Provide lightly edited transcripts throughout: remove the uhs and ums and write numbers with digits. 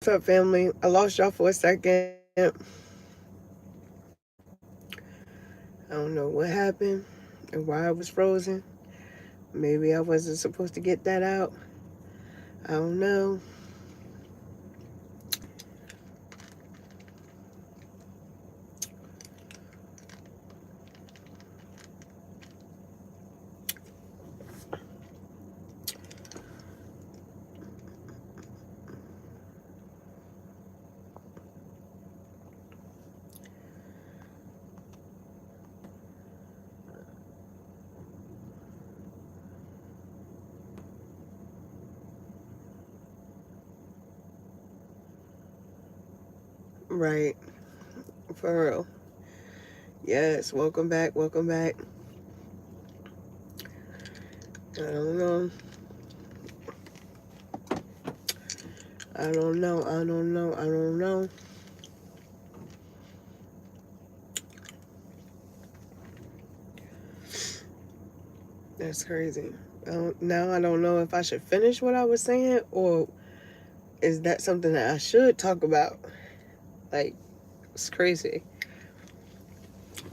What's up, family? I lost y'all for a second. I don't know what happened and why I was frozen. Maybe I wasn't supposed to get that out. I don't know. Right. For real. Yes. Welcome back. Welcome back. I don't know. I don't know. I don't know. I don't know. That's crazy. Now I don't know if I should finish what I was saying or is that something that I should talk about? Like, it's crazy.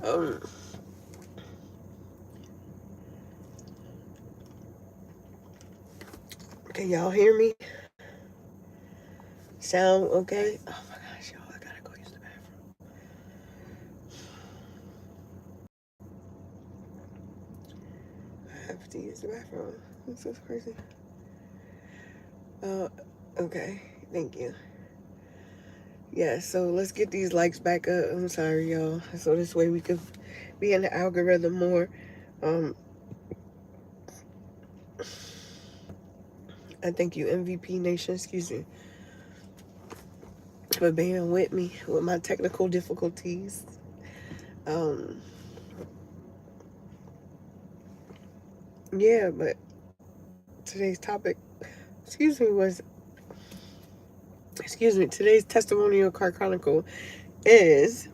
Um, can y'all hear me? Sound okay? Oh my gosh, y'all, I gotta go use the bathroom. I have to use the bathroom. This is crazy. Uh, okay. Thank you. Yeah, so let's get these likes back up. I'm sorry, y'all. So this way we could be in the algorithm more. Um, I thank you, MVP Nation, excuse me, for being with me with my technical difficulties. Um, yeah, but today's topic, excuse me, was, excuse me, today's testimonial car chronicle is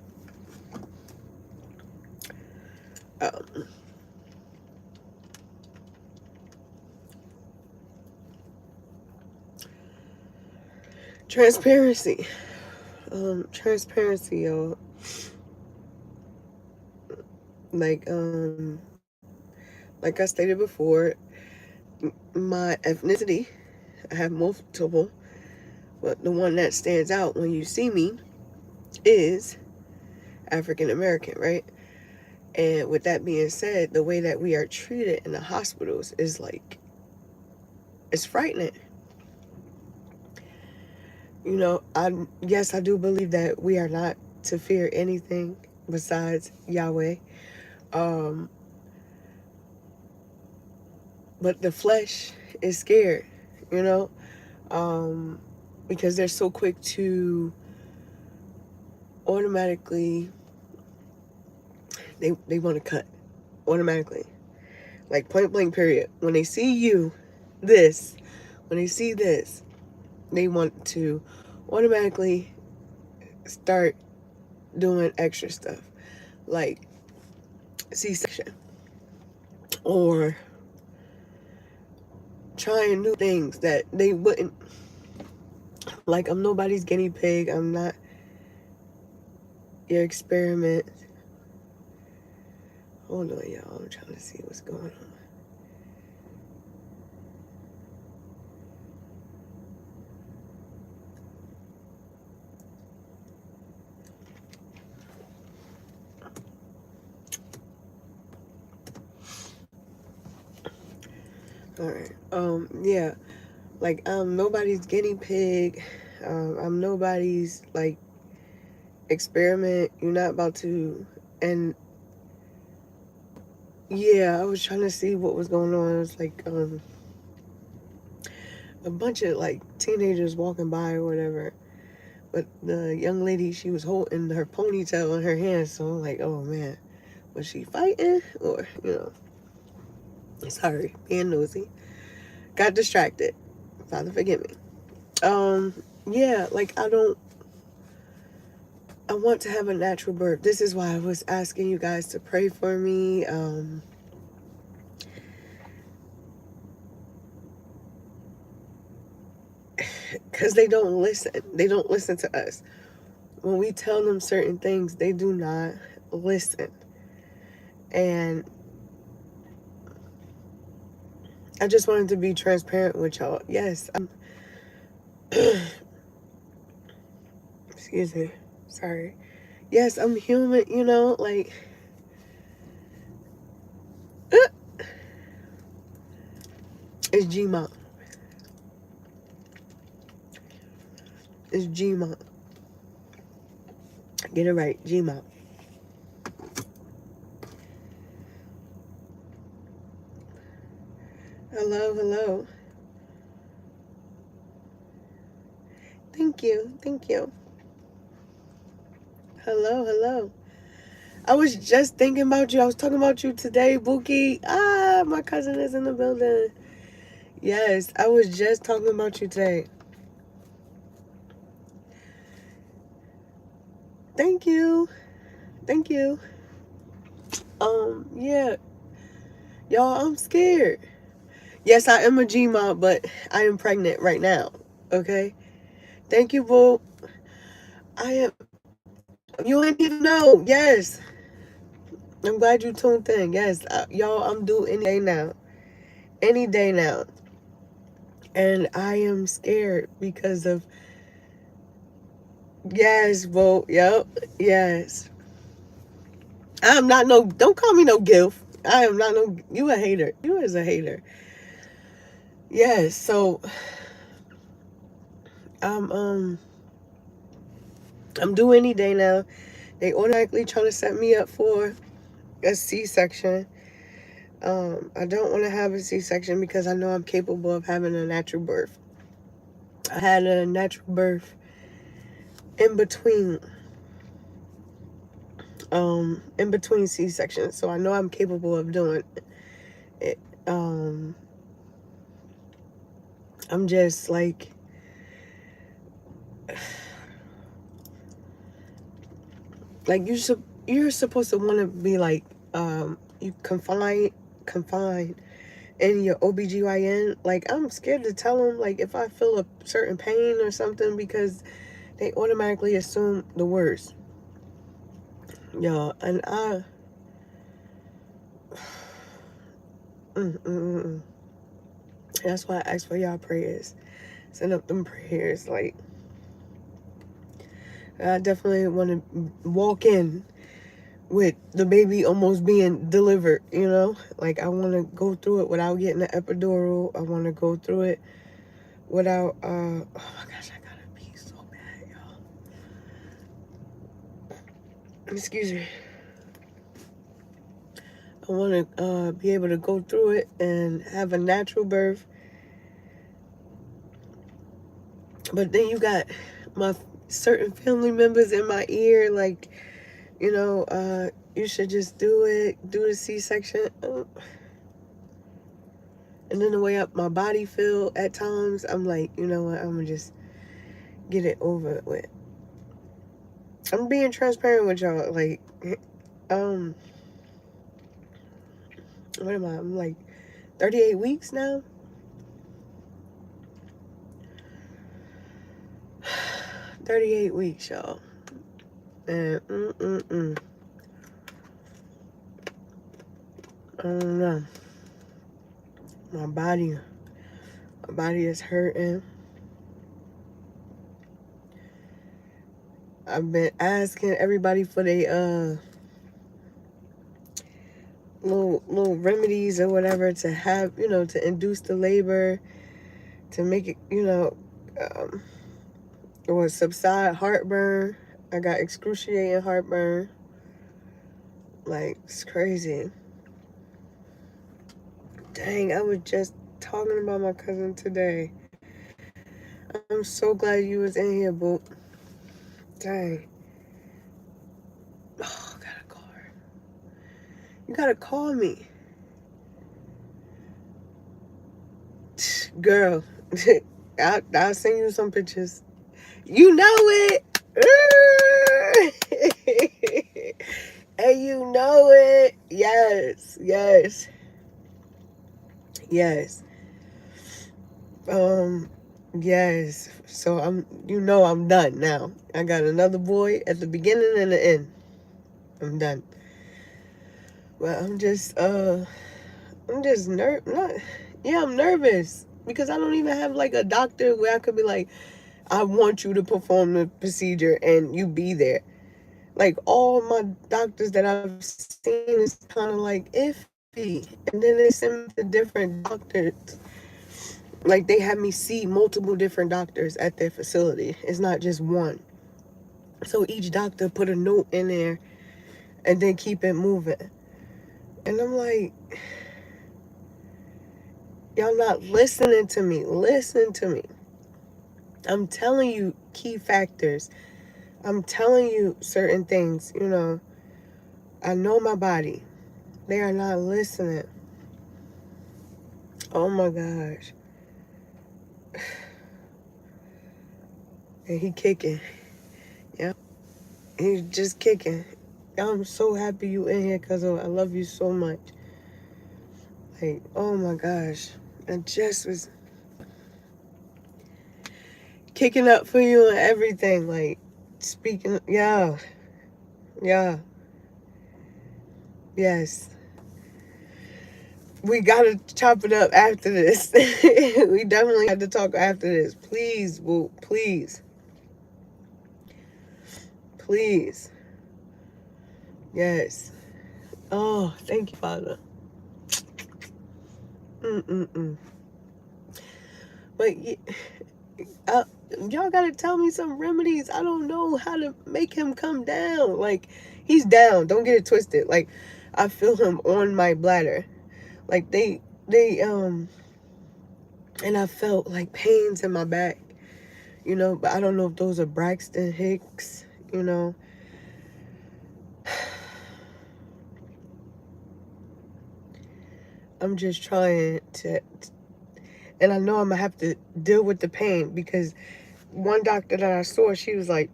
um, transparency. Transparency, y'all. Like, like I stated before, my ethnicity, I have multiple, but the one that stands out when you see me is African American, right? And with that being said, the way that we are treated in the hospitals is like, it's frightening. You know, yes, I do believe that we are not to fear anything besides Yahweh. Um, but the flesh is scared, you know, um, because they're so quick to automatically, they want to cut automatically, like point blank period. When they see you, this, when they see this, they want to automatically start doing extra stuff like C-section or trying new things that they wouldn't. Like, I'm nobody's guinea pig. I'm not your experiment. Hold on, y'all. I'm trying to see what's going on. All right. Yeah. Like, I'm nobody's guinea pig. I'm nobody's, like, experiment. You're not about to. And yeah, I was trying to see what was going on. It was like, a bunch of, like, teenagers walking by or whatever. But the young lady, she was holding her ponytail in her hand. So I'm like, oh man, was she fighting? Or, you know, sorry, being nosy. Got distracted. Father, forgive me. Um, yeah, like, I want to have a natural birth. This is why I was asking you guys to pray for me. because they don't listen. They don't listen to us. When we tell them certain things, they do not listen. And I just wanted to be transparent with y'all. Yes, I'm excuse me. Sorry. Yes, I'm human, you know, like it's Gma. It's Gma. Get it right, Gma. Hello, hello. Thank you, thank you. Hello, hello. I was just thinking about you. I was talking about you today, Buki. Ah, my cousin is in the building. Yes, I was just talking about you today. Thank you. Thank you. Yeah. Y'all, I'm scared. Yes, I am a Gma, but I am pregnant right now. Okay? Thank you, boo. I am. You ain't even know. Yes. I'm glad you tuned in. Yes. Y'all, I'm due any day now. Any day now. And I am scared because of. Yes, boo. Yep. Yes. I'm not no. Don't call me no gilf. I am not no. You a hater. You is a hater. Yes. So. I'm I'm due any day now. They automatically trying to set me up for a C-section. I don't want to have a C-section because I know I'm capable of having a natural birth. I had a natural birth in between C-sections, so I know I'm capable of doing it. I'm just like you're supposed to want to be like you confined in your OBGYN. Like I'm scared to tell them like if I feel a certain pain or something because they automatically assume the worst. Y'all, and that's why I ask for y'all prayers. Send up them prayers. Like I definitely want to walk in with the baby almost being delivered, you know? Like I want to go through it without getting the epidural. I want to go through it without oh my gosh, I gotta pee so bad, y'all. Excuse me. I want to be able to go through it and have a natural birth. But then you got my certain family members in my ear like, you know, you should just do the C-section. And then the way up my body feel at times, I'm like, you know what, I'm gonna just get it over with. I'm being transparent with y'all. Like, what am I? I'm like 38 weeks now. 38 weeks, y'all. And I don't know. My body is hurting. I've been asking everybody for their little remedies or whatever to have, you know, to induce the labor, to make it, you know, or subside heartburn. I got excruciating heartburn. Like, it's crazy. Dang, I was just talking about my cousin today. I'm so glad you was in here, boo. Dang. Oh, I gotta call her. You gotta call me. Girl, I'll send you some pictures. You know it. And you know it. Yes, yes, yes. Yes. So I'm done now. I got another boy at the beginning and the end. I'm done. But I'm just not, yeah, I'm nervous because I don't even have like a doctor where I could be like, I want you to perform the procedure and you be there. Like all my doctors that I've seen is kind of like iffy. And then they send me to different doctors. Like they have me see multiple different doctors at their facility. It's not just one. So each doctor put a note in there and then keep it moving. And I'm like, y'all not listening to me. Listen to me. I'm telling you key factors. I'm telling you certain things, I know my body. They are not listening. Oh my gosh. And he kicking. Yeah. He's just kicking. I'm so happy you in here, cuz I love you so much. Like, oh my gosh. I just was kicking up for you and everything. Like, speaking. Yeah. Yeah. Yes. We gotta chop it up after this. We definitely had to talk after this. Please, boo. Please. Please. Yes. Oh, thank you, Father. Mm-mm-mm. But y'all gotta tell me some remedies. I don't know how to make him come down. Like, he's down. Don't get it twisted. Like, I feel him on my bladder. Like, and I felt like pains in my back, but I don't know if those are Braxton Hicks, I'm just trying to, and I know I'm gonna have to deal with the pain because one doctor that I saw, she was like,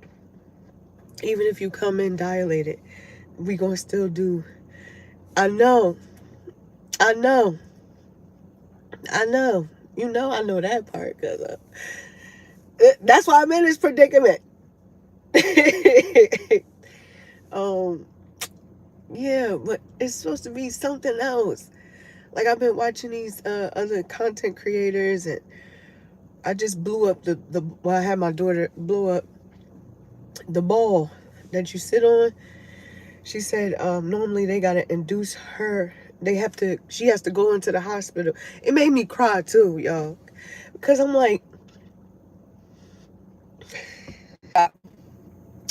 even if you come in dilated, we gonna still do. I know, I know, I know. I know that part because that's why I'm in this predicament. um, yeah, but it's supposed to be something else. Like I've been watching these other content creators, and I just blew up I had my daughter blow up the ball that you sit on. She said normally they gotta induce her. She has to go into the hospital. It made me cry too, y'all. Because I'm like,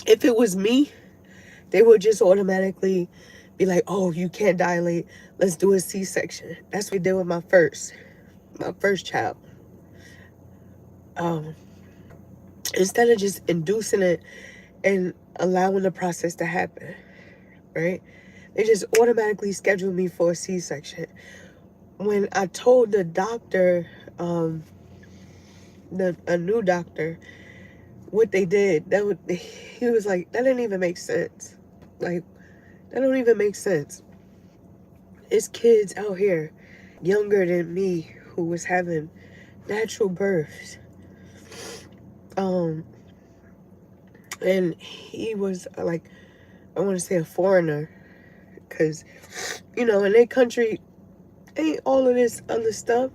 if it was me, they would just automatically be like, oh, you can't dilate. Let's do a C-section. That's what we did with my first child. Instead of just inducing it and allowing the process to happen, right? They just automatically scheduled me for a C-section. When I told the doctor, a new doctor, what they did, he was like, that didn't even make sense. Like, that don't even make sense. It's kids out here younger than me who was having natural births. And he was like, I want to say a foreigner, because, in their country, ain't all of this other stuff.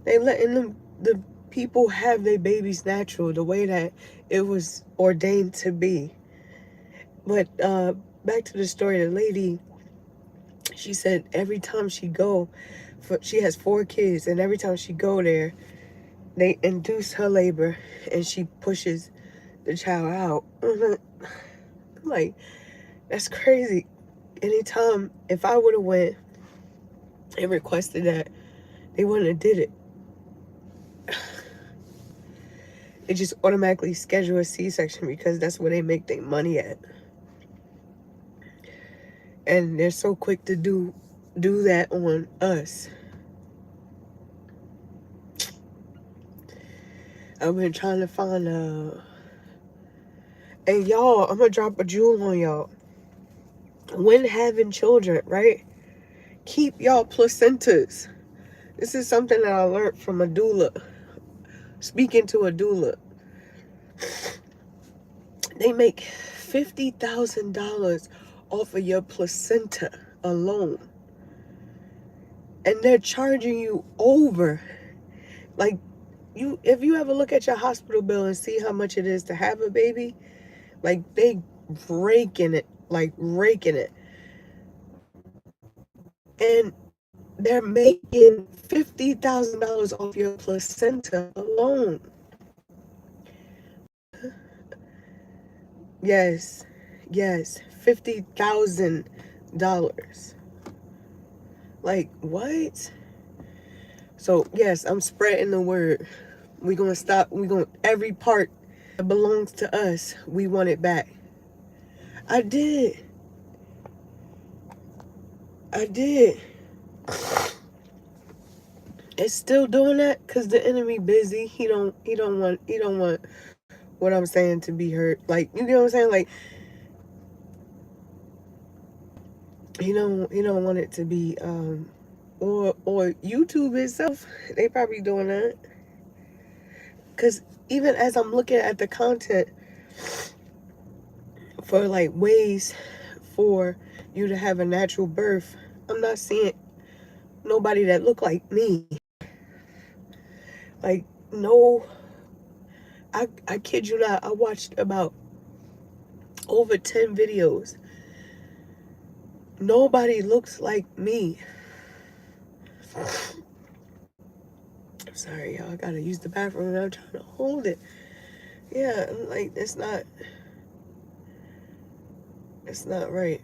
They letting the people have their babies natural, the way that it was ordained to be. But back to the story, the lady, she said every time she she has 4 kids, and every time she go there, they induce her labor, and she pushes the child out. I'm like, that's crazy. Anytime, if I would have went and requested that, they wouldn't have did it. They just automatically schedule a C-section because that's where they make their money at. And they're so quick to do that on us. I've been trying to find and y'all, I'm gonna drop a jewel on y'all. When having children, right? Keep y'all placentas. This is something that I learned from a doula. speaking to a doula, they make $50,000 off of your placenta alone. And they're charging you over. Like, if you ever look at your hospital bill and see how much it is to have a baby, like, they raking it, and they're making $50,000 off your placenta alone. Yes, $50,000. Like, what? So yes, I'm spreading the word. We're gonna stop. Every part that belongs to us, we want it back. I did. It's still doing that because the enemy busy. He don't want what I'm saying to be heard. Like, you know what I'm saying? Like, he don't want it to be or YouTube itself. They probably doing that. Cause even as I'm looking at the content for like ways for you to have a natural birth, I'm not seeing nobody that look like me. Like, no, I kid you not, I watched about over 10 videos. Nobody looks like me. I'm sorry, y'all. I gotta use the bathroom and I'm trying to hold it. Yeah, I'm like, it's not right.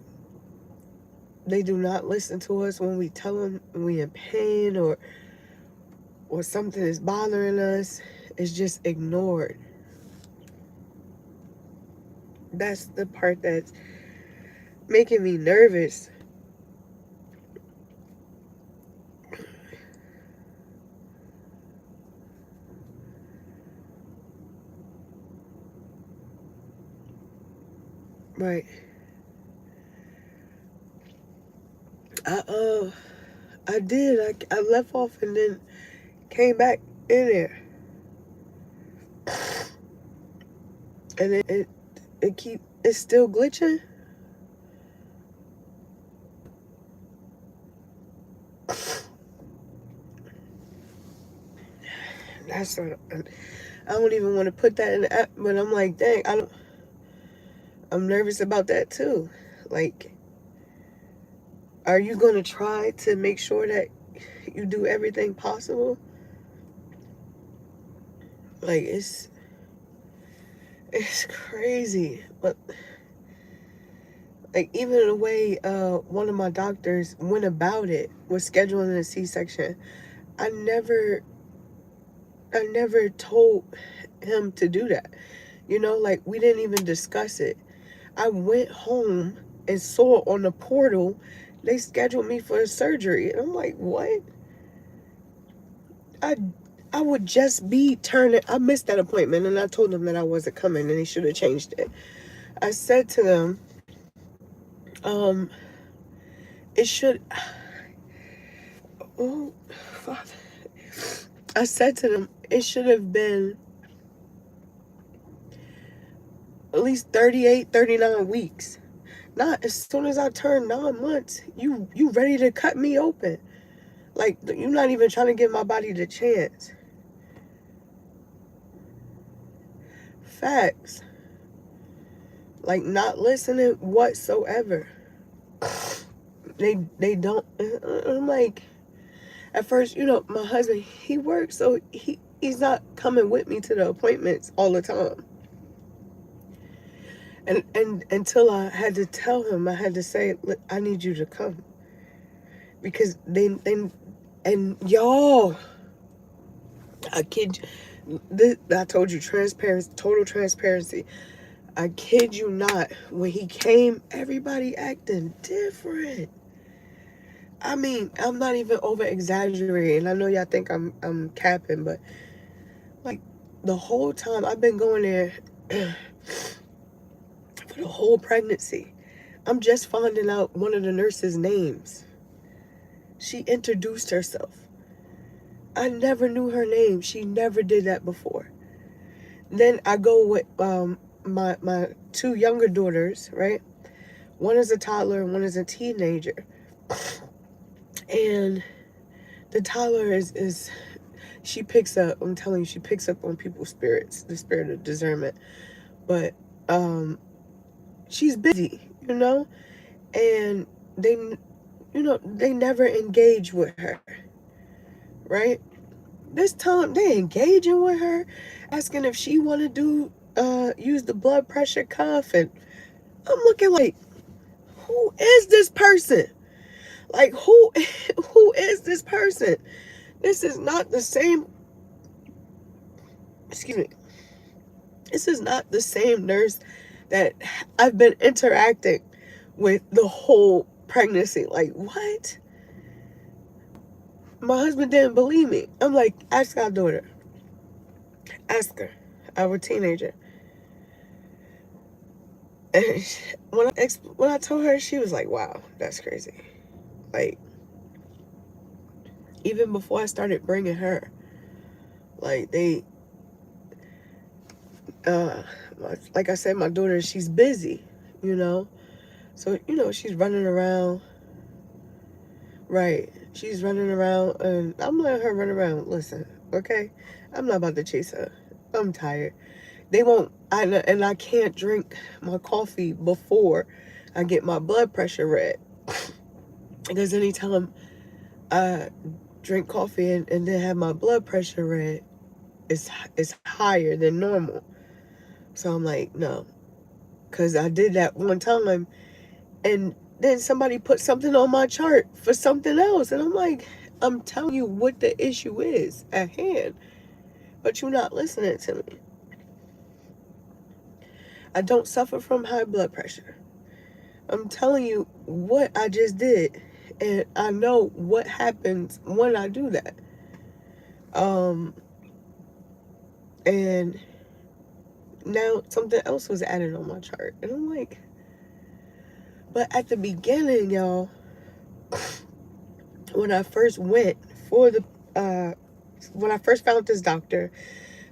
They do not listen to us when we tell them we in pain or something is bothering us. It's just ignored. That's the part that's making me nervous. Right. I did. I left off and then came back in there. And it's still glitching. That's what I don't even want to put that in the app, but I'm like, dang, I'm nervous about that too. Like, are you going to try to make sure that you do everything possible? Like, it's crazy. But like, even the way one of my doctors went about it was scheduling a C-section. I never told him to do that. You know, like, we didn't even discuss it. I went home and saw on the portal they scheduled me for a surgery. And I'm like, what? I would just be turning. I missed that appointment and I told them that I wasn't coming and they should have changed it. I said to them, it should, oh, Father. I said to them, it should have been at least 38, 39 weeks. Not as soon as I turned 9 months, you ready to cut me open. Like, you're not even trying to give my body the chance. Facts. Like, not listening whatsoever. They don't. I'm like, at first, you know, my husband, he works, so he's not coming with me to the appointments all the time. And until I had to tell him, I had to say, look, I need you to come. Because and y'all, I kid you, I told you, transparency, total transparency. I kid you not, when he came, everybody acting different. I mean, I'm not even over exaggerating. I know y'all think I'm capping, but like, the whole time I've been going there for the whole pregnancy, I'm just finding out one of the nurses' names. She introduced herself. I never knew her name. She never did that before. Then I go with my two younger daughters, right? One is a toddler and one is a teenager. And the toddler is she picks up, I'm telling you, she picks up on people's spirits, the spirit of discernment. But she's busy, and they never engage with her, right? This time they engaging with her, asking if she want to use the blood pressure cuff, and I'm looking like, who is this person? Like, who is this person? This is not the same, excuse me, this is not the same nurse that I've been interacting with the whole pregnancy. Like, what? My husband didn't believe me. I'm like, ask our daughter. Ask her, our teenager. And when I told her, she was like, wow, that's crazy. Like, even before I started bringing her, like, like I said, my daughter, she's busy, So, she's running around. Right. She's running around, and I'm letting her run around. Listen, okay? I'm not about to chase her. I'm tired. They won't, and I can't drink my coffee before I get my blood pressure read. Because anytime I drink coffee and then have my blood pressure read, it's higher than normal. So I'm like, no. Because I did that one time, and then somebody put something on my chart for something else. And I'm like, I'm telling you what the issue is at hand, but you're not listening to me. I don't suffer from high blood pressure. I'm telling you what I just did, and I know what happens when I do that. And now something else was added on my chart, and I'm like, but at the beginning, y'all, when I first went for when I first found this doctor,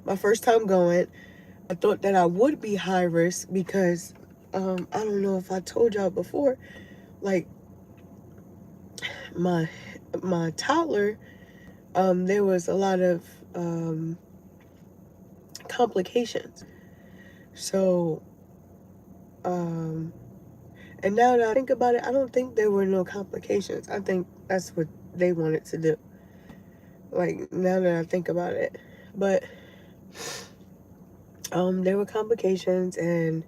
my first time going, I thought that I would be high risk because, I don't know if I told y'all before, like, my toddler, there was a lot of complications. So, and now that I think about it, I don't think there were no complications. I think that's what they wanted to do. Like, now that I think about it. But, there were complications, and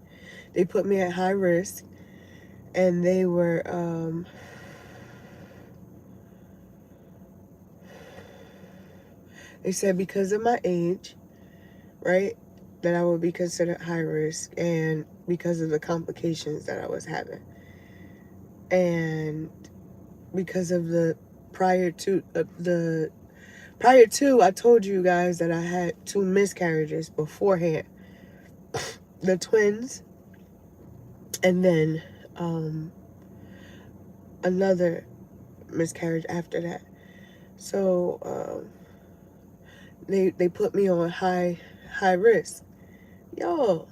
they put me at high risk, and they were, they said because of my age, right, that I would be considered high risk, and because of the complications that I was having, and because of the prior to, I told you guys that I had 2 miscarriages beforehand, the twins, and then another miscarriage after that. So they put me on high risk, y'all.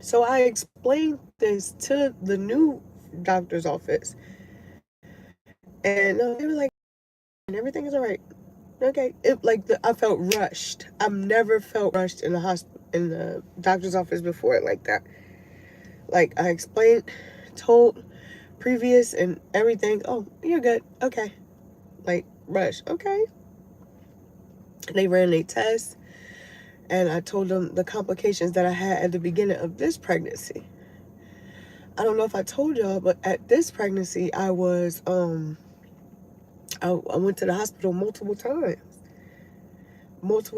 So I explained this to the new doctor's office, and they were like, everything is all right. Okay. I felt rushed. I've never felt rushed in the doctor's office before like that. Like, I explained, told previous and everything. Oh, you're good. Okay. Like, rush. Okay. They ran a test, and I told them the complications that I had at the beginning of this pregnancy. I don't know if I told y'all, but at this pregnancy, I was, I went to the hospital multiple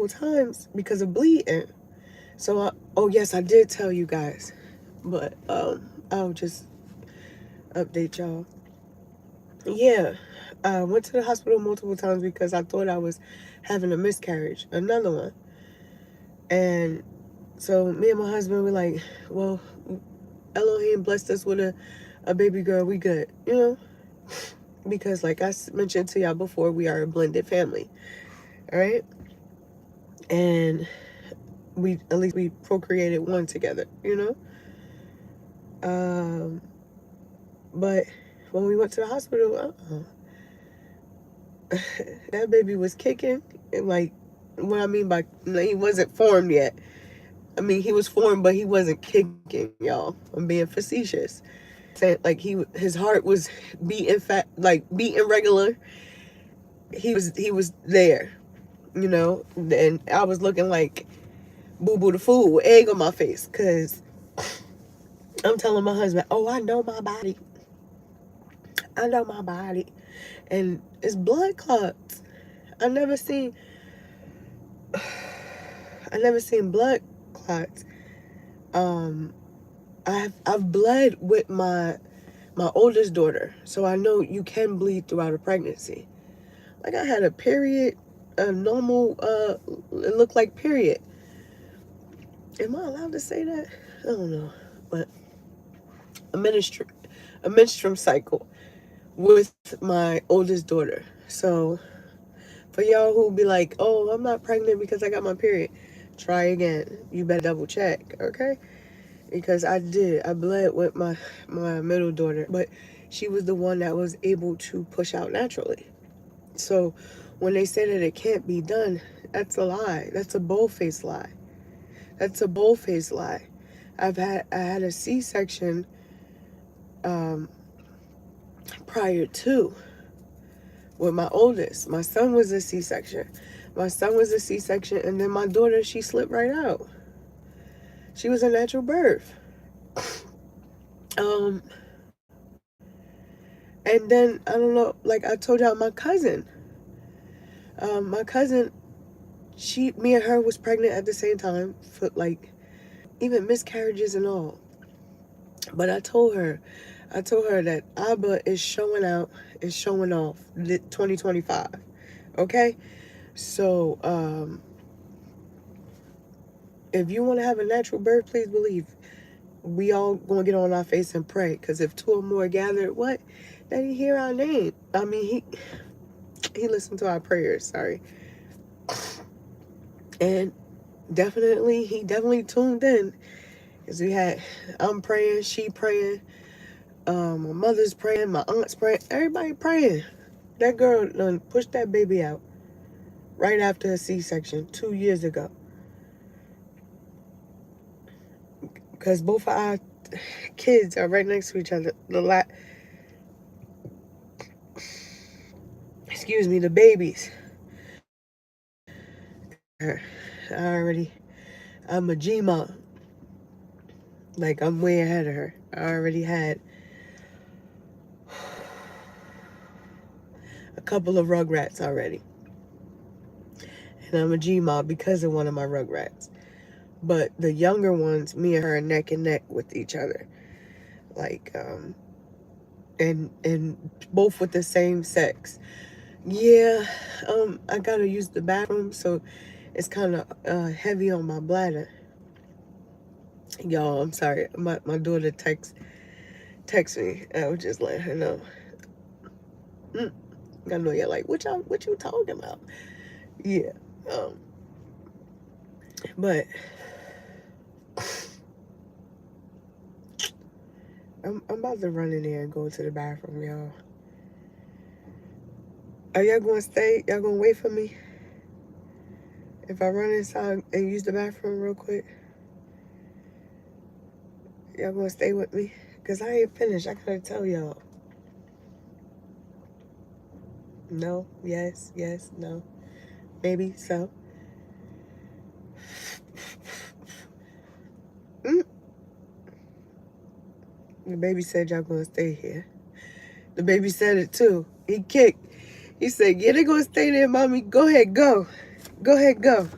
times because of bleeding. So, oh yes, I did tell you guys, but I'll just update y'all. Yeah, I went to the hospital multiple times because I thought I was having a miscarriage, another one. And so me and my husband were like, well, Elohim blessed us with a baby girl, we good, because like I mentioned to y'all before, we are a blended family. All right. And at least we procreated one together, you know? But when we went to the hospital, that baby was kicking. And like, what I mean by, he wasn't formed yet. I mean, he was formed, but he wasn't kicking, y'all. I'm being facetious. Saying like his heart was beating beating regular. He was there, you know. And I was looking like Boo Boo the Fool with egg on my face, cause I'm telling my husband, "Oh, I know my body. I know my body," and it's blood clots. I never seen blood clots. I've bled with my oldest daughter, so I know you can bleed throughout a pregnancy. Like I had a period, a normal, it looked like period. Am I allowed to say that? I don't know, but a menstrual cycle with my oldest daughter. So for y'all who be like, "Oh, I'm not pregnant because I got my period," try again. You better double check, okay? Because I did. I bled with my middle daughter, but she was the one that was able to push out naturally. So when they say that it can't be done, that's a lie. That's a bold-faced lie. That's a bold-faced lie. I had a C-section prior to with my oldest. My son was a C-section. And then my daughter, she slipped right out. She was a natural birth. And then I don't know, like I told y'all, my cousin, me and her was pregnant at the same time, for like even miscarriages and all. But I told her that Abba is showing out, is showing off 2025. Okay? So, if you want to have a natural birth, please believe we all gonna get on our face and pray. Because if two or more gathered, what? That he hear our name. I mean, he listened to our prayers, sorry. And he definitely tuned in. Because I'm praying, she praying, my mother's praying, my aunt's praying, everybody praying. That girl done pushed that baby out right after a C-section 2 years ago. Because both of our kids are right next to each other. The babies. I'm a G-mom. Like, I'm way ahead of her. I already had a couple of rugrats already. And I'm a G-mom because of one of my rugrats. But the younger ones, me and her are neck and neck with each other. Like, and both with the same sex. Yeah, I gotta use the bathroom, so it's kind of heavy on my bladder. Y'all, I'm sorry. My daughter text me. I was just letting her know. I know you're like, what you talking about? Yeah. But I'm about to run in there and go to the bathroom, y'all. Are y'all gonna stay? Y'all gonna wait for me? If I run inside and use the bathroom real quick, y'all gonna stay with me? Because I ain't finished. I gotta tell y'all. No, yes, no. Maybe so. The baby said y'all gonna stay here. The baby said it too. He kicked. He said, yeah, they gonna stay there, mommy. Go ahead, go. Go ahead, go.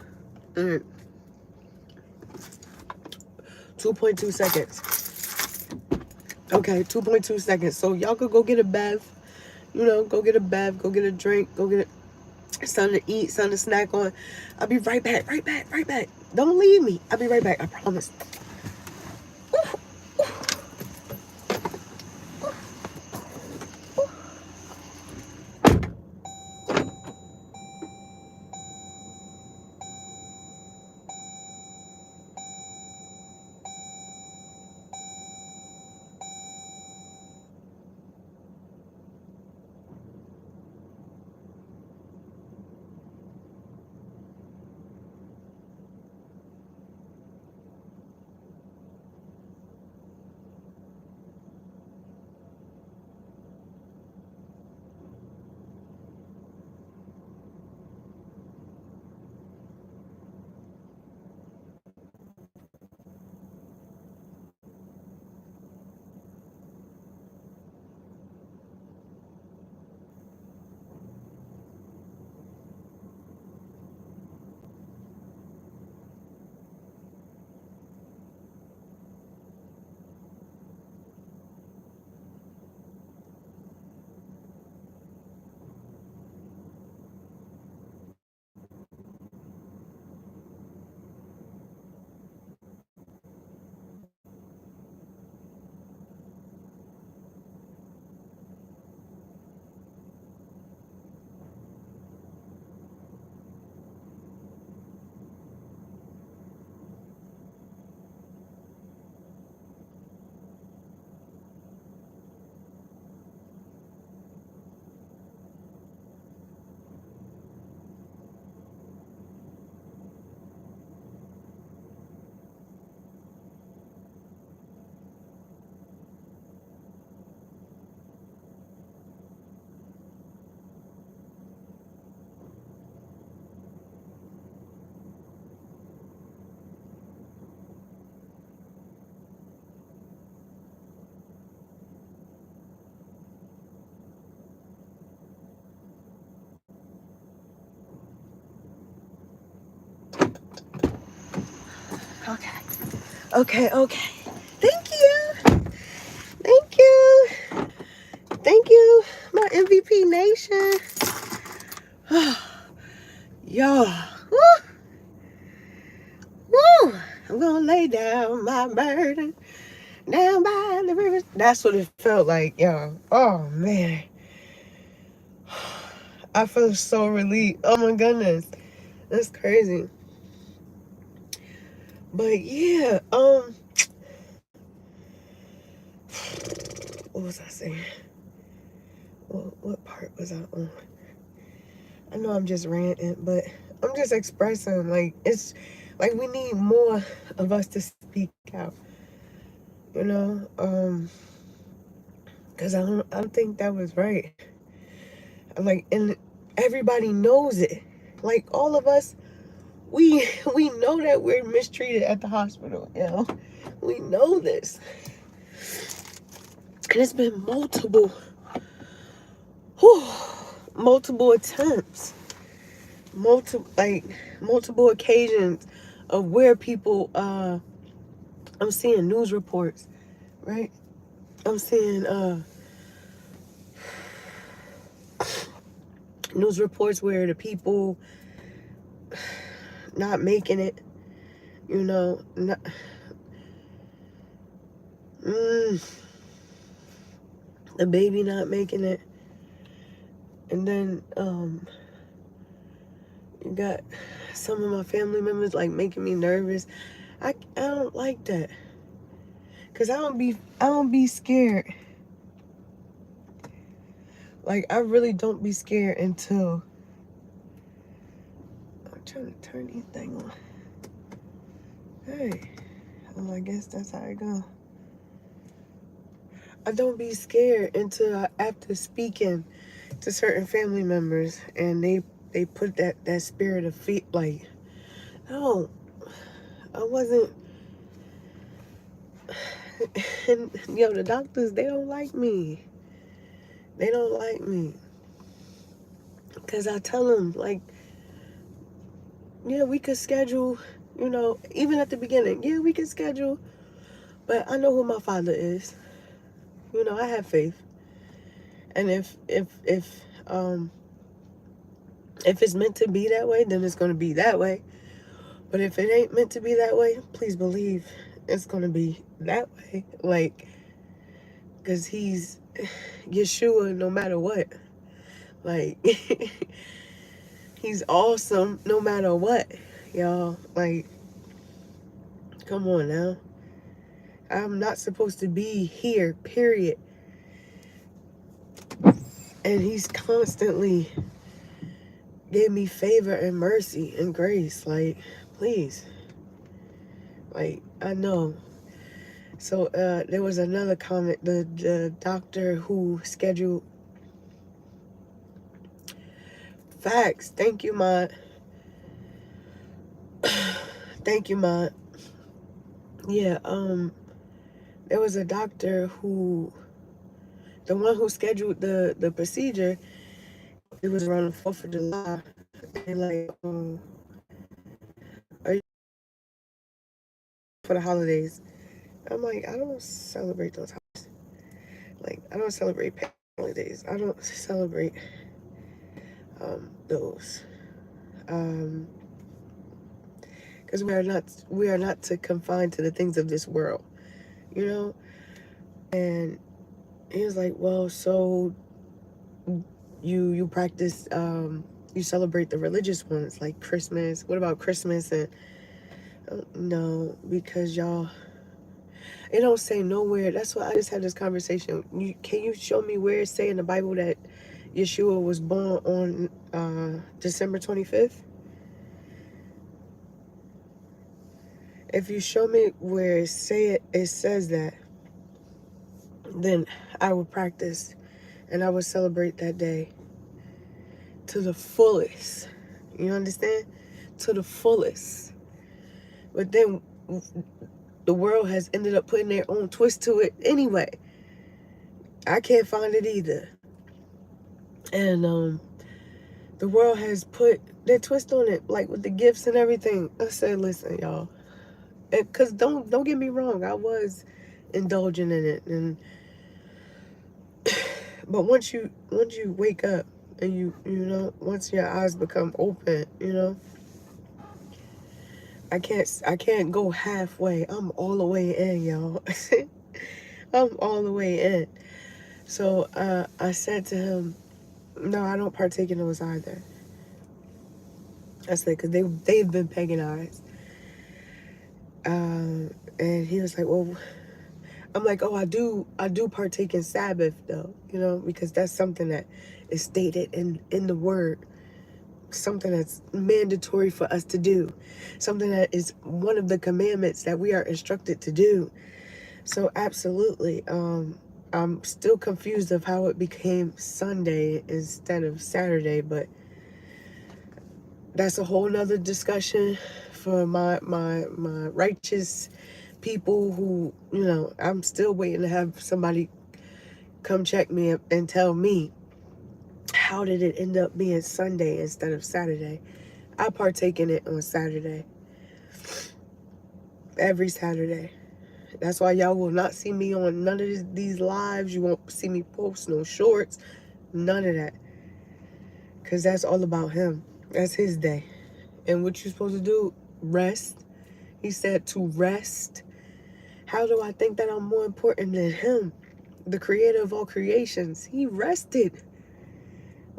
2.2 seconds. Okay, 2.2 seconds. So y'all could go get a bath. You know, go get a bath, go get a drink, go get something to eat, something to snack on. I'll be right back. Don't leave me. I'll be right back, I promise. Okay. Thank you. Thank you. Thank you, my MVP Nation. Y'all. Woo, woo. I'm gonna lay down my burden down by the river. That's what it felt like, y'all. Oh, man. I feel so relieved. Oh, my goodness. That's crazy. But, yeah, what was I saying? What part was I on? I know I'm just ranting, but I'm just expressing, like, it's like we need more of us to speak out, you know? Because I don't think that was right. Like, and everybody knows it. Like, all of us, we know that we're mistreated at the hospital, you know? We know this. And it's been multiple attempts, multiple occasions of where people, I'm seeing news reports, right? I'm seeing news reports where the people not making it, you know, not, the baby not making it. And then you got some of my family members like making me nervous. I don't like that. Cause I don't be scared. Like, I really don't be scared until I'm trying to turn these thing on. Hey, well, I guess that's how it go. I don't be scared until after speaking to certain family members and they put that spirit of fear. Like, no, I wasn't. And the doctors, they don't like me. They don't like me. Because I tell them, like, yeah, we could schedule, even at the beginning, yeah, we could schedule, but I know who my father is. I have faith. And if it's meant to be that way, then it's going to be that way. But if it ain't meant to be that way, please believe it's going to be that way. Like, because he's Yeshua no matter what. Like, he's awesome no matter what, y'all. Like, come on now. I'm not supposed to be here, period. And he's constantly gave me favor and mercy and grace. Like, please. Like, I know. So there was another comment. The doctor who scheduled facts. Thank you, Ma. Thank you, Ma. Yeah, there was a doctor the one who scheduled the procedure, it was around the 4th of July. And like, are you for the holidays? I'm like, I don't celebrate those holidays. Like, I don't celebrate holidays. I don't celebrate those. Because we are not to confine to the things of this world, you know? And he was like, well, so you practice, you celebrate the religious ones like Christmas. What about Christmas? And no, because y'all, it don't say nowhere. That's why I just had this conversation. Can you show me where it say in the Bible that Yeshua was born on December 25th? If you show me where it says that, then I will practice and I will celebrate that day to the fullest. You understand? To the fullest. But then the world has ended up putting their own twist to it anyway. I can't find it either. And the world has put their twist on it, like with the gifts and everything. I said, listen, y'all, Because don't get me wrong, I was indulging in it, and but once you wake up and you know, once your eyes become open, you know, I can't go halfway. I'm all the way in, y'all. I'm all the way in. So I said to him, no, I don't partake in those either. I said, because they've been paganized. And he was like, well, I'm like, oh, I do partake in Sabbath though, you know, because that's something that is stated in the word, something that's mandatory for us to do, something that is one of the commandments that we are instructed to do. So absolutely, I'm still confused of how it became Sunday instead of Saturday, but that's a whole nother discussion for my righteous people who, you know, I'm still waiting to have somebody come check me and tell me, how did it end up being Sunday instead of Saturday? I partake in it on Saturday. Every Saturday. That's why y'all will not see me on none of these lives. You won't see me post no shorts. None of that. Because that's all about him. That's his day. And what you're supposed to do, rest. He said to rest. How do I think that I'm more important than him? The creator of all creations. He rested.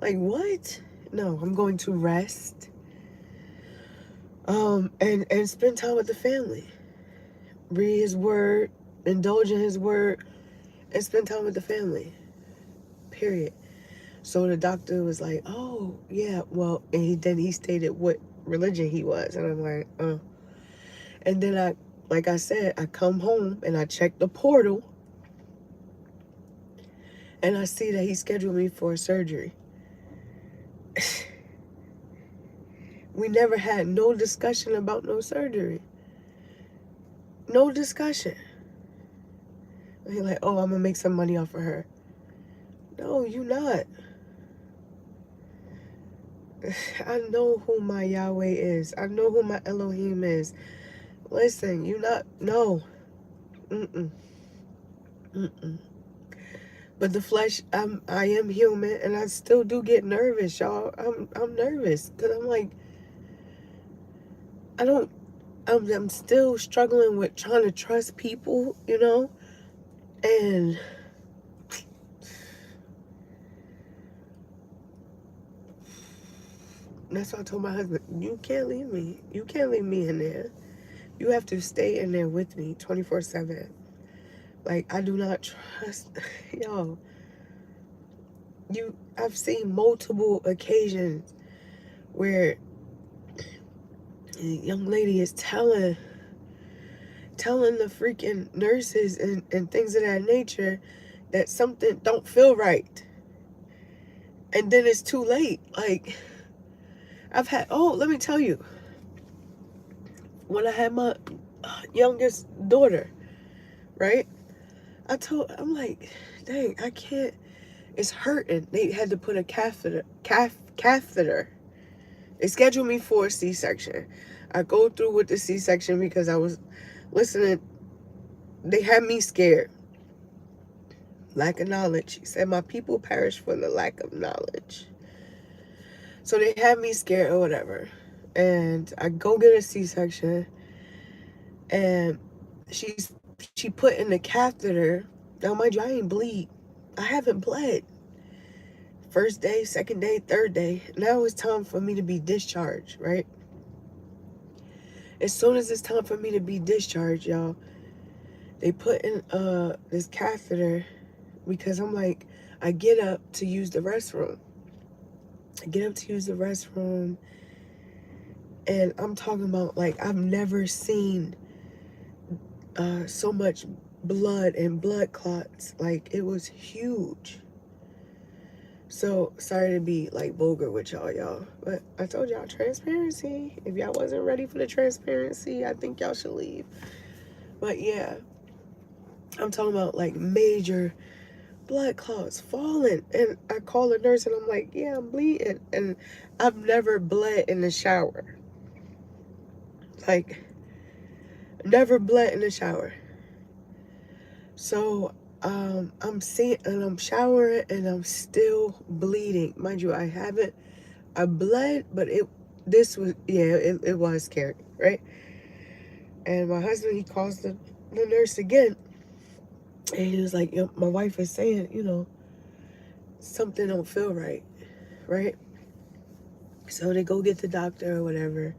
Like, what? No, I'm going to rest. And spend time with the family. Read his word, indulge in his word, and spend time with the family. Period. So the doctor was like, oh, yeah, well, and then he stated what religion he was. And I'm like, And then like I said, I come home and I check the portal and I see that he scheduled me for a surgery. We never had no discussion about no surgery. No discussion. He's like, oh, I'm going to make some money off of her. No, you not. I know who my Yahweh is. I know who my Elohim is. Listen, you not, no. Mm-mm. Mm-mm. But the flesh, I am human, and I still do get nervous, y'all. I'm nervous, because I'm like, I'm still struggling with trying to trust people, you know? And that's why I told my husband, you can't leave me. You can't leave me in there. You have to stay in there with me 24/7. Like, I do not trust, y'all. I've seen multiple occasions where a young lady is telling the freaking nurses and things of that nature that something don't feel right. And then it's too late. Like, let me tell you, when I had my youngest daughter, right? I'm like, dang, I can't, it's hurting. They had to put a catheter. They scheduled me for a C-section. I go through with the C-section because I was listening. They had me scared. Lack of knowledge. He said, my people perish for the lack of knowledge. So they had me scared or whatever. And I go get a C-section. And she put in the catheter. Now, mind you, I ain't bleed. I haven't bled. First day, second day, third day. Now it's time for me to be discharged, right? As soon as it's time for me to be discharged, y'all, they put in this catheter because I'm like, I get up to use the restroom. And I'm talking about, like, I've never seen so much blood and blood clots. Like, it was huge. So, sorry to be, like, vulgar with y'all. But I told y'all, transparency. If y'all wasn't ready for the transparency, I think y'all should leave. But, yeah. I'm talking about, like, major blood clots falling. And I call the nurse and I'm like, yeah, I'm bleeding. And I've never bled in the shower. Like, Never bled in the shower. So I'm seeing, and I'm showering, and I'm still bleeding. Mind you, I bled, but it was scary, right? And my husband, he calls the nurse again, and he was like, my wife is saying, something don't feel right, right? So they go get the doctor or whatever,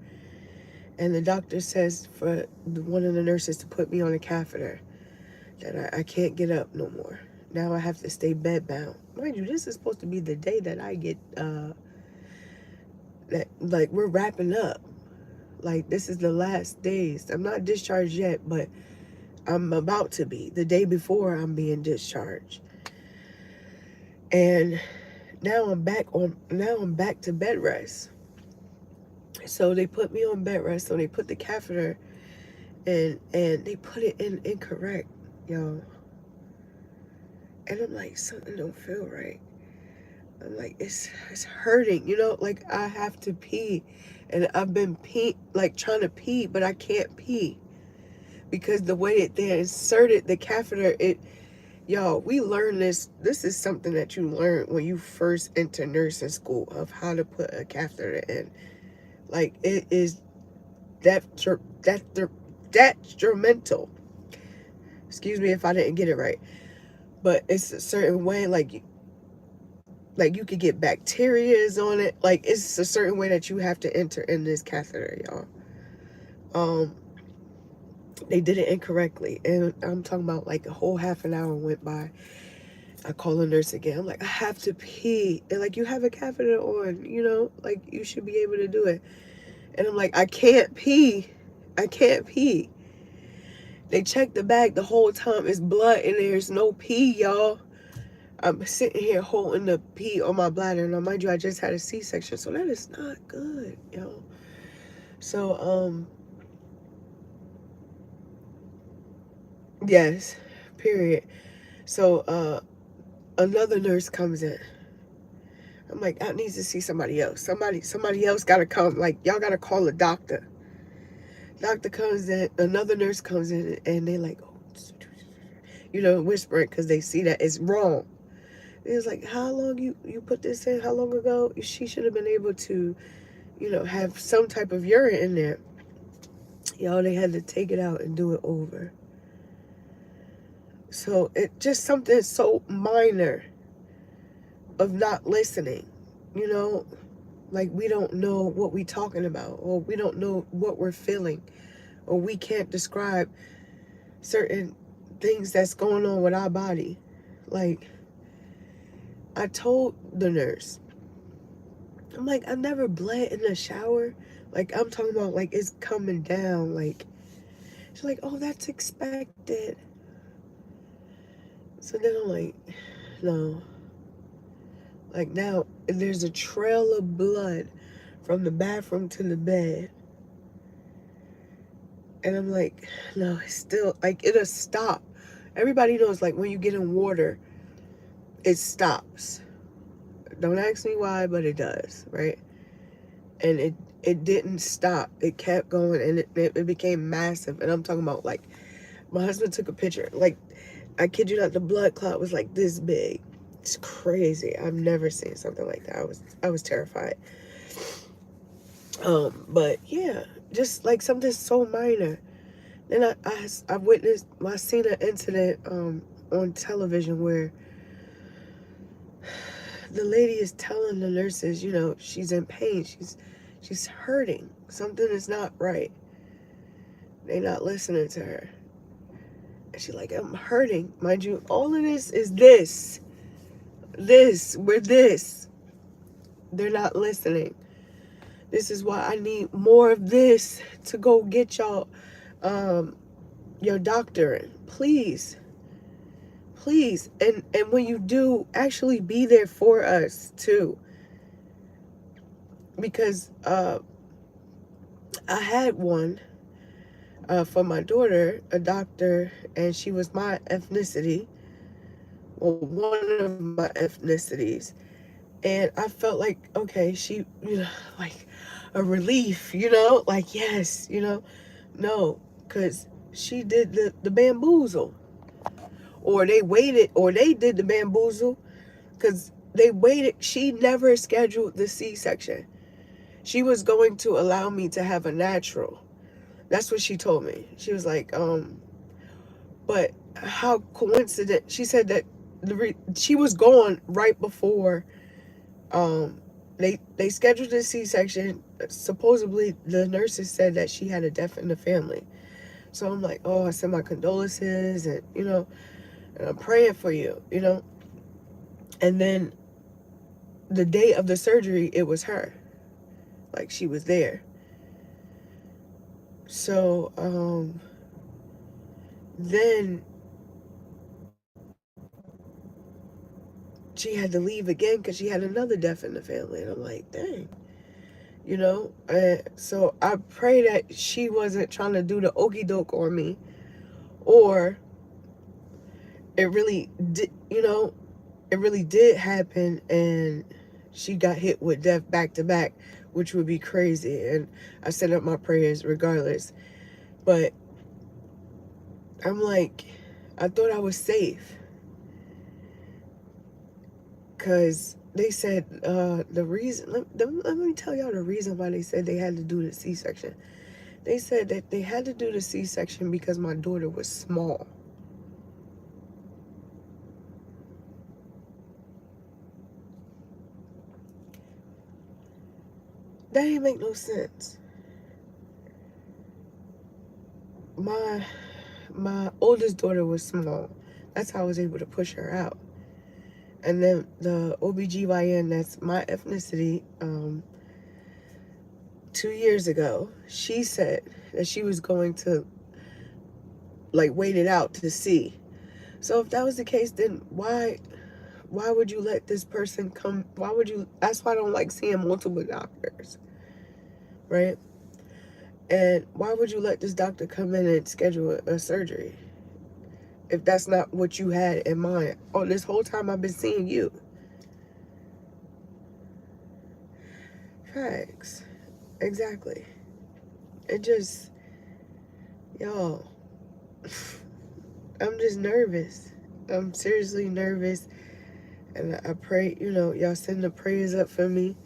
and the doctor says for one of the nurses to put me on a catheter, that I can't get up no more. Now I have to stay bedbound. Mind you, this is supposed to be the day that I get, that, like, we're wrapping up. Like, this is the last days. I'm not discharged yet, but I'm about to be. The day before I'm being discharged. And now I'm back to bed rest. So they put me on bed rest. So they put the catheter and they put it in incorrect, y'all. And I'm like, something don't feel right. I'm like, it's hurting, like I have to pee. And I've been trying to pee, but I can't pee. Because the way that they inserted the catheter, y'all, we learn this. This is something that you learn when you first enter nursing school, of how to put a catheter in. Like, it is detrimental. Excuse me if I didn't get it right. But it's a certain way, like you could get bacterias on it. Like, it's a certain way that you have to enter in this catheter, y'all. They did it incorrectly, and I'm talking about like a whole half an hour went by. I call the nurse again. I'm like, I have to pee. And like, you have a catheter on, like you should be able to do it. And I'm like, I can't pee. I can't pee. They checked the bag the whole time. It's blood and there's no pee, y'all. I'm sitting here holding the pee on my bladder. Now, mind you, I just had a C-section, so that is not good, y'all. So, yes, period. So, another nurse comes in. I'm like, I need to see somebody else. Somebody else gotta come. Like, y'all gotta call a doctor. Doctor comes in, another nurse comes in, and they like, whispering, because they see that it's wrong. It was like, how long you put this in? How long ago? She should have been able to, have some type of urine in there. Y'all, they had to take it out and do it over. So it just something so minor of not listening, like we don't know what we talking about, or we don't know what we're feeling, or we can't describe certain things that's going on with our body. Like, I told the nurse, I'm like, I never bled in the shower. Like, I'm talking about, like, it's coming down. Like, she's like, oh, that's expected. So then I'm like, no. Like, now there's a trail of blood from the bathroom to the bed. And I'm like, no, it's still, like, it'll stop. Everybody knows, like, when you get in water, it stops. Don't ask me why, but it does, right? And it didn't stop. It kept going, and it became massive. And I'm talking about, like, my husband took a picture. Like, I kid you not, the blood clot was like this big. It's crazy. I've never seen something like that. I was terrified. But yeah, just like something so minor. Then I witnessed, I seen an incident on television where the lady is telling the nurses, she's in pain. She's hurting. Something is not right. They're not listening to her. And she's like, I'm hurting. Mind you, all of this is this. We're this. They're not listening. This is why I need more of this to go get y'all your doctor. Please. Please. And when you do, actually be there for us too. Because I had one for my daughter, a doctor, and she was my ethnicity. Well, one of my ethnicities. And I felt like, okay, she, like a relief, like, yes, no, because she did the bamboozle. Or they waited, or they did the bamboozle because they waited. She never scheduled the C-section. She was going to allow me to have a natural. That's what she told me. She was like, but how coincident. She said that she was gone right before they scheduled the C-section. Supposedly the nurses said that she had a death in the family. So I'm like, oh, I send my condolences, and and I'm praying for you, And then the day of the surgery, it was her. Like, she was there. So then she had to leave again because she had another death in the family. And I'm like, dang. So I pray that she wasn't trying to do the okey doke on me, or it really did, it really did happen, and she got hit with death back to back, which would be crazy. And I sent up my prayers regardless. But I'm like, I thought I was safe, because they said the reason, let me tell y'all the reason why they said they had to do the C-section. They said that they had to do the C-section because my daughter was small. That didn't make no sense. My oldest daughter was small. That's how I was able to push her out. And then the OBGYN, that's my ethnicity, 2 years ago, she said that she was going to wait it out to see. So if that was the case, then why would you let this person come? That's why I don't like seeing multiple doctors, right? And why would you let this doctor come in and schedule a surgery if that's not what you had in mind? Oh, this whole time I've been seeing you. Facts. Exactly. It just, y'all, I'm just nervous. I'm seriously nervous. And I pray, y'all send the prayers up for me.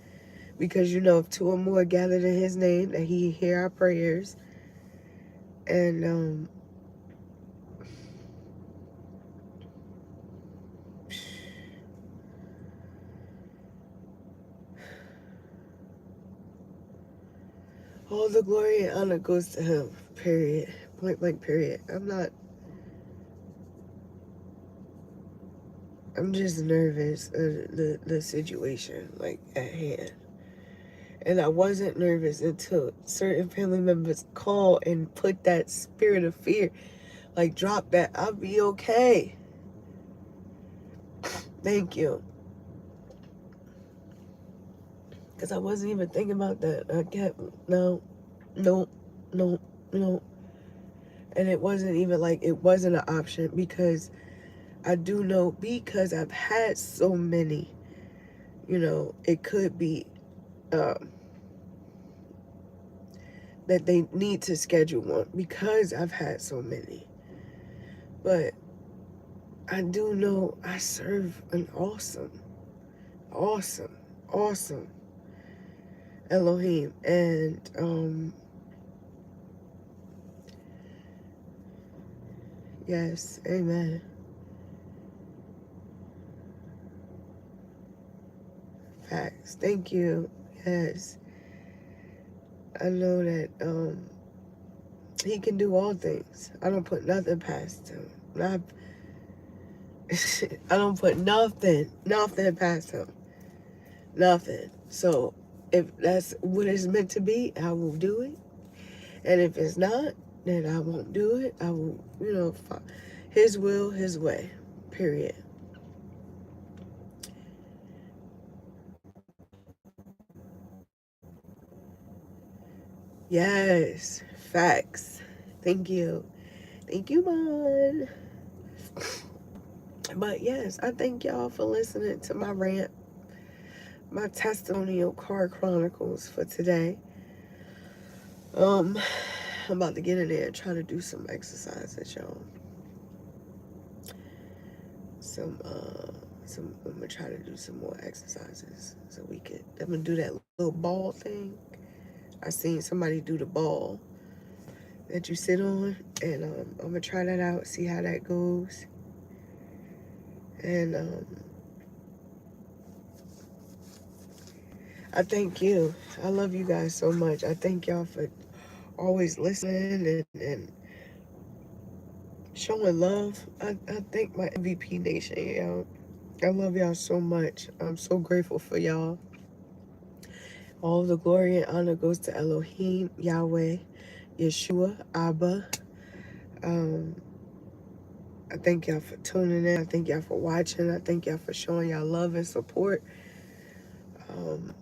Because, if two or more gathered in his name, that he hear our prayers. And, all the glory and honor goes to him, period. Point blank, period. I'm just nervous of the situation, at hand. And I wasn't nervous until certain family members called and put that spirit of fear, drop that, I'll be okay. Thank you. Because I wasn't even thinking about that. I kept, no. And it wasn't even it wasn't an option, because I do know, because I've had so many, it could be that they need to schedule one, because I've had so many. But I do know I serve an awesome Elohim. And yes, amen. Facts. Thank you. Yes. I know that he can do all things. I don't put nothing past him. I don't put nothing past him. Nothing. So if that's what it's meant to be, I will do it. And if it's not, then I won't do it. I will, his will, his way. Period. Yes. Facts. Thank you. Thank you, Mon. But yes, I thank y'all for listening to my rant, my testimonial car chronicles for today. I'm about to get in there and try to do some exercises, y'all. I'm gonna try to do some more exercises so I'm gonna do that little ball thing. I seen somebody do the ball that you sit on, and I'm gonna try that out, see how that goes. And I thank you. I love you guys so much. I thank y'all for always listening and showing love. I thank my MVP Nation, y'all. I love y'all so much. I'm so grateful for y'all. All the glory and honor goes to Elohim, Yahweh, Yeshua, Abba. Um, I thank y'all for tuning in. I thank y'all for watching. I thank y'all for showing y'all love and support. Um,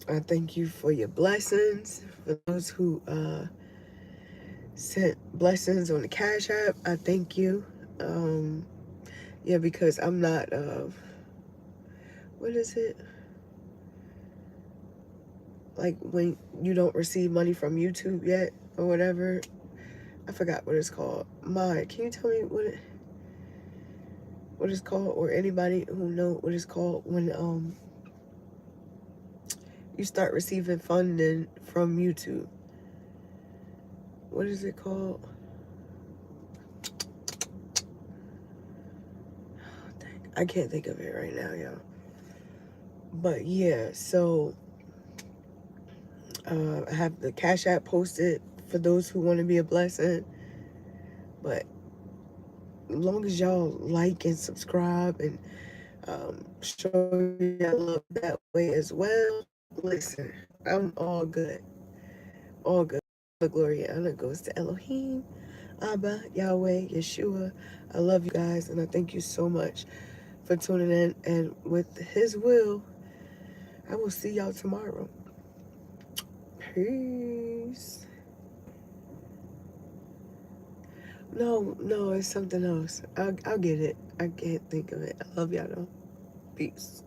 I thank you for your blessings. For those who sent blessings on the Cash App, I thank you. Yeah, because I'm not, what is it? Like when you don't receive money from YouTube yet or whatever. I forgot what it's called. Can you tell me what it's called, or anybody who know what it's called when you start receiving funding from YouTube? What is it called? Oh, dang. I can't think of it right now, y'all. But yeah, so I have the Cash App posted for those who want to be a blessing. But as long as y'all like and subscribe and show your love that way as well, listen, I'm all good. All good. The glory and honor goes to Elohim, Abba, Yahweh, Yeshua. I love you guys, and I thank you so much for tuning in. And with His will, I will see y'all tomorrow. Peace. No, it's something else. I'll get it. I can't think of it. I love y'all though. Peace.